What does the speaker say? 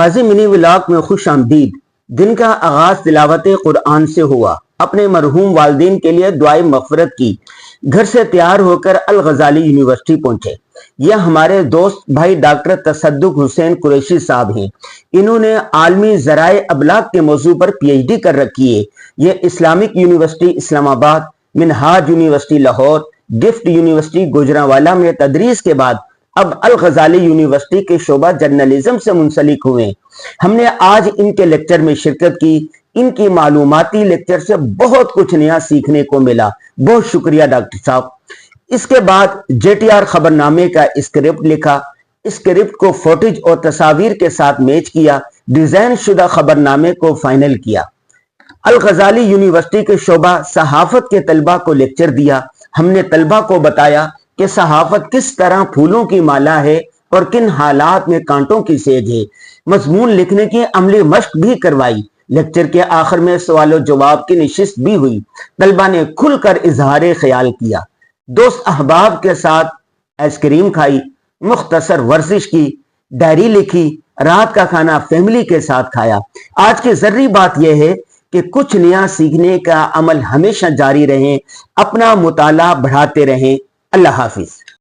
غازی منی vlog میں خوش آمدید۔ دن کا آغاز تلاوت قرآن سے ہوا۔ اپنے مرحوم والدین کے لیے دعائے مغفرت کی۔ گھر سے تیار ہو کر الغزالی یونیورسٹی پہنچے۔ یہ ہمارے دوست بھائی ڈاکٹر تصدق حسین قریشی صاحب ہیں۔ انہوں نے عالمی ذرائع ابلاغ کے موضوع پر پی ایچ ڈی کر رکھی ہے۔ یہ Islamic university Islamabad, Minhaj university Lahore, GIFT university Gujranwala میں تدریس کے بعد اب الغزالی یونیورسٹی کے شعبہ جرنلزم سے منسلک ہوئے۔ ہم نے آج ان کے لیکچر میں شرکت کی۔ ان کی معلوماتی لیکچر سے بہت کچھ نیا سیکھنے کو ملا۔ بہت شکریہ ڈاکٹر صاحب۔ اس کے بعد جے ٹی آر خبر نامے کا اسکرپٹ لکھا۔ اسکرپٹ کو فوٹیج اور تصاویر کے ساتھ میچ کیا۔ ڈیزائن شدہ خبر نامے کو فائنل کیا۔ الغزالی یونیورسٹی کے شعبہ صحافت کے طلبہ کو لیکچر دیا۔ ہم نے طلبہ کو بتایا کہ صحافت کس طرح پھولوں کی مالا ہے اور کن حالات میں کانٹوں کی سیج ہے۔ مضمون لکھنے کی عملی مشق بھی کروائی۔ لیکچر کے آخر میں سوال و جواب کی نشست بھی ہوئی۔ طلبہ نے کھل کر اظہار خیال کیا۔ دوست احباب کے ساتھ آئس کریم کھائی، مختصر ورزش کی، ڈائری لکھی، رات کا کھانا فیملی کے ساتھ کھایا۔ آج کی ضروری بات یہ ہے کہ کچھ نیا سیکھنے کا عمل ہمیشہ جاری رہیں، اپنا مطالعہ بڑھاتے رہیں۔ اللہ حافظ۔